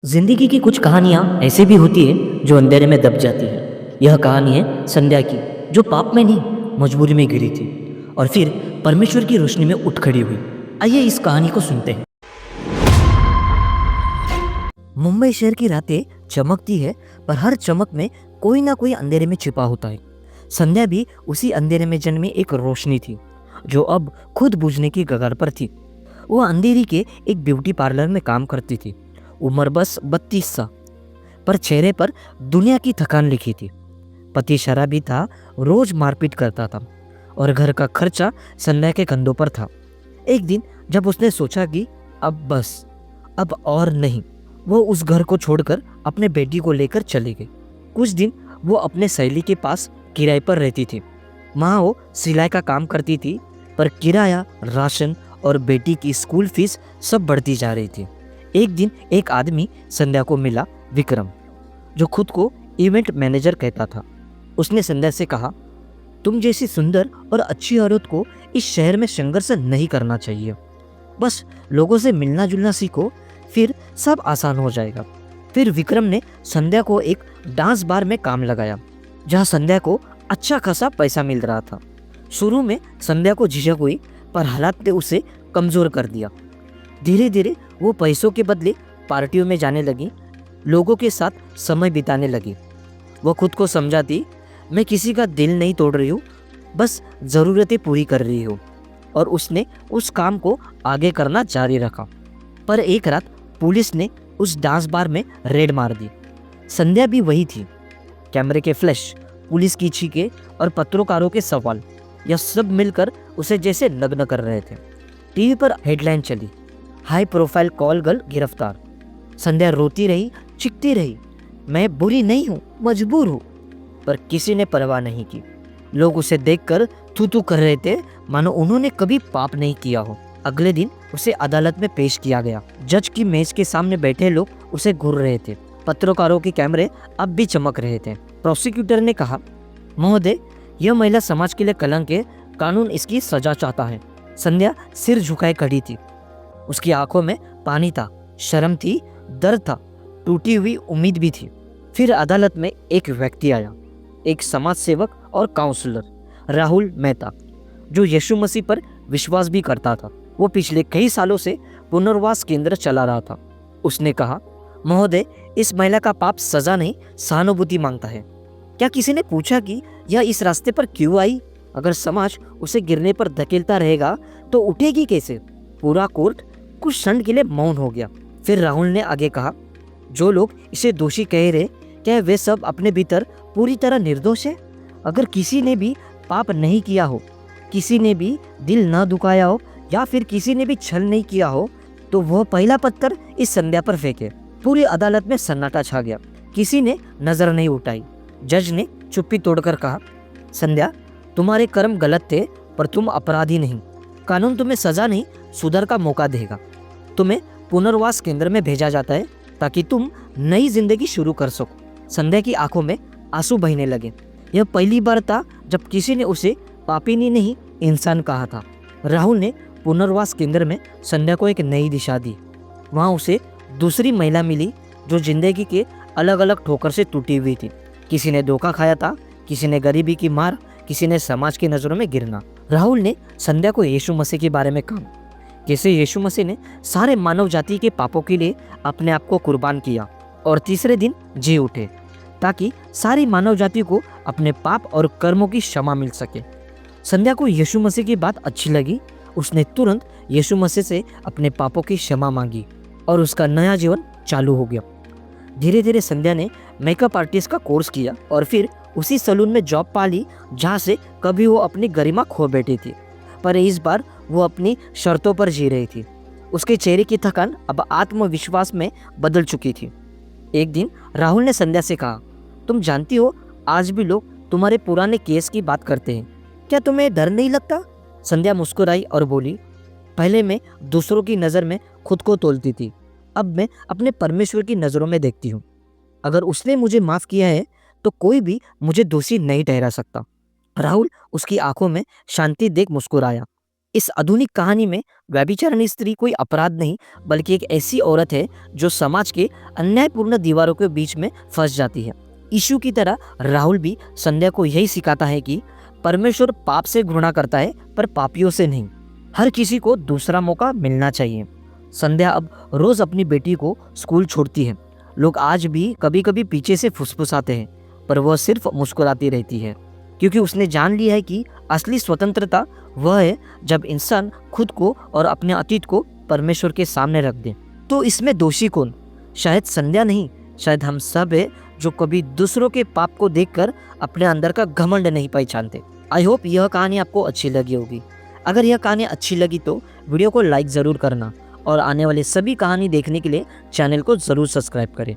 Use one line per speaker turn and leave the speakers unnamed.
जिंदगी की कुछ कहानियाँ ऐसी भी होती है जो अंधेरे में दब जाती है। यह कहानी है संध्या की, जो पाप में नहीं मजबूरी में गिरी थी और फिर परमेश्वर की रोशनी में उठ खड़ी हुई। आइए इस कहानी को सुनते हैं। मुंबई शहर की रातें चमकती है, पर हर चमक में कोई ना कोई अंधेरे में छिपा होता है। संध्या भी उसी अंधेरे में जन्मी एक रोशनी थी, जो अब खुद बुझने की कगार पर थी। वो अंधेरी के एक ब्यूटी पार्लर में काम करती थी। उम्र बस 32 साल, पर चेहरे पर दुनिया की थकान लिखी थी। पति शराबी था, रोज मारपीट करता था और घर का खर्चा संध्या के कंधों पर था। एक दिन जब उसने सोचा कि अब बस, अब और नहीं, वो उस घर को छोड़कर अपने बेटी को लेकर चली गई। कुछ दिन वो अपने सहेली के पास किराए पर रहती थी। वहाँ वो सिलाई का काम करती थी, पर किराया, राशन और बेटी की स्कूल फीस सब बढ़ती जा रही थी। एक दिन एक आदमी संध्या को मिला, विक्रम, जो खुद को इवेंट मैनेजर कहता था। उसने संध्या से कहा, तुम जैसी सुंदर और अच्छी औरत को इस शहर में संघर्ष नहीं करना चाहिए। बस लोगों से मिलना जुलना सीखो, फिर सब आसान हो जाएगा। फिर विक्रम ने संध्या को एक डांस बार में काम लगाया, जहां संध्या को अच्छा खासा पैसा मिल रहा था। शुरू में संध्या को झिझक हुई, पर हालात ने उसे कमजोर कर दिया। धीरे धीरे वो पैसों के बदले पार्टियों में जाने लगी, लोगों के साथ समय बिताने लगी। वो खुद को समझाती, मैं किसी का दिल नहीं तोड़ रही हूँ, बस ज़रूरतें पूरी कर रही हूँ। और उसने उस काम को आगे करना जारी रखा। पर एक रात पुलिस ने उस डांस बार में रेड मार दी। संध्या भी वही थी। कैमरे के फ्लैश, पुलिस की चीखें और पत्रकारों के सवाल, यह सब मिलकर उसे जैसे नग्न कर रहे थे। टीवी पर हेडलाइन चली, हाई प्रोफाइल कॉल गर्ल गिरफ्तार। संध्या रोती रही, चिखती रही, मैं बुरी नहीं हूँ, मजबूर हूँ। पर किसी ने परवाह नहीं की। लोग उसे देखकर थू थू कर रहे थे, मानो उन्होंने कभी पाप नहीं किया हो। अगले दिन उसे अदालत में पेश किया गया। जज की मेज के सामने बैठे लोग उसे घूर रहे थे। पत्रकारों के कैमरे अब भी चमक रहे थे। प्रोसिक्यूटर ने कहा, महोदय, यह महिला समाज के लिए कलंक है, कानून इसकी सजा चाहता है। संध्या सिर झुकाए खड़ी थी। उसकी आंखों में पानी था, शर्म थी, दर्द था, टूटी हुई उम्मीद भी थी। फिर अदालत में एक व्यक्ति आया, एक समाज सेवक और काउंसलर, राहुल मेहता, जो यीशु मसीह पर विश्वास भी करता था। वो पिछले कई सालों से पुनर्वास केंद्र चला रहा था। उसने कहा, महोदय, इस महिला का पाप सजा नहीं, सहानुभूति मांगता है। क्या किसी ने पूछा कि यह इस रास्ते पर क्यों आई? अगर समाज उसे गिरने पर धकेलता रहेगा तो उठेगी कैसे? पूरा कोर्ट कुछ क्षण के लिए मौन हो गया। फिर राहुल ने आगे कहा, जो लोग इसे दोषी कह रहे, क्या वे सब अपने भीतर पूरी तरह निर्दोष है? अगर किसी ने भी पाप नहीं किया हो, किसी ने भी दिल न दुखाया हो, या फिर किसी ने भी छल नहीं किया हो, तो वह पहला पत्थर इस संध्या पर फेंके। पूरी अदालत में सन्नाटा छा गया। किसी ने नजर नहीं उठाई। जज ने चुप्पी तोड़कर कहा, संध्या, तुम्हारे कर्म गलत थे, पर तुम अपराधी नहीं। कानून तुम्हें सजा नहीं, सुधार का मौका देगा। तुम्हें पुनर्वास केंद्र में भेजा जाता है ताकि तुम नई जिंदगी शुरू कर सको। संध्या की आंखों में आंसू बहने लगे। यह पहली बार था जब किसी ने उसे पापिनी नहीं, इंसान कहा था। राहुल ने पुनर्वास केंद्र में संध्या को एक नई दिशा दी। वहाँ उसे दूसरी महिला मिली, जो जिंदगी के अलग अलग ठोकर से टूटी हुई थी। किसी ने धोखा खाया था, किसी ने गरीबी की मार, किसी ने समाज की नज़रों में गिरना। राहुल ने संध्या को यीशु मसीह के बारे में कहा, कैसे यीशु मसीह ने सारे मानव जाति के पापों के लिए अपने आप को कुर्बान किया और तीसरे दिन जी उठे, ताकि सारी मानव जाति को अपने पाप और कर्मों की क्षमा मिल सके। संध्या को यीशु मसीह की बात अच्छी लगी। उसने तुरंत यीशु मसीह से अपने पापों की क्षमा मांगी और उसका नया जीवन चालू हो गया। धीरे धीरे संध्या ने मेकअप आर्टिस्ट का कोर्स किया और फिर उसी सैलून में जॉब पा ली, जहाँ से कभी वो अपनी गरिमा खो बैठी थी। पर इस बार वो अपनी शर्तों पर जी रही थी। उसके चेहरे की थकान अब आत्मविश्वास में बदल चुकी थी। एक दिन राहुल ने संध्या से कहा, तुम जानती हो, आज भी लोग तुम्हारे पुराने केस की बात करते हैं, क्या तुम्हें डर नहीं लगता? संध्या मुस्कुराई और बोली, पहले मैं दूसरों की नज़र में खुद को तोलती थी, अब मैं अपने परमेश्वर की नज़रों में देखती हूँ। अगर उसने मुझे माफ़ किया है तो कोई भी मुझे दोषी नहीं ठहरा सकता। राहुल उसकी आंखों में शांति देख मुस्कुराया। इस आधुनिक कहानी में व्यभिचारिणी स्त्री कोई अपराध नहीं, बल्कि एक ऐसी औरत है जो समाज के अन्यायपूर्ण दीवारों के बीच में फंस जाती है। यीशु की तरह राहुल भी संध्या को यही सिखाता है कि परमेश्वर पाप से घृणा करता है, पर पापियों से नहीं। हर किसी को दूसरा मौका मिलना चाहिए। संध्या अब रोज अपनी बेटी को स्कूल छोड़ती है। लोग आज भी कभी कभी पीछे से फुसफुसाते हैं, पर वह सिर्फ मुस्कुराती रहती है, क्योंकि उसने जान लिया है कि असली स्वतंत्रता वह है जब इंसान खुद को और अपने अतीत को परमेश्वर के सामने रख दे। तो इसमें दोषी कौन? शायद संध्या नहीं, शायद हम सब है जो कभी दूसरों के पाप को देखकर अपने अंदर का घमंड नहीं पहचानते। आई होप यह कहानी आपको अच्छी लगी होगी। अगर यह कहानी अच्छी लगी तो वीडियो को लाइक ज़रूर करना और आने वाले सभी कहानी देखने के लिए चैनल को ज़रूर सब्सक्राइब करें।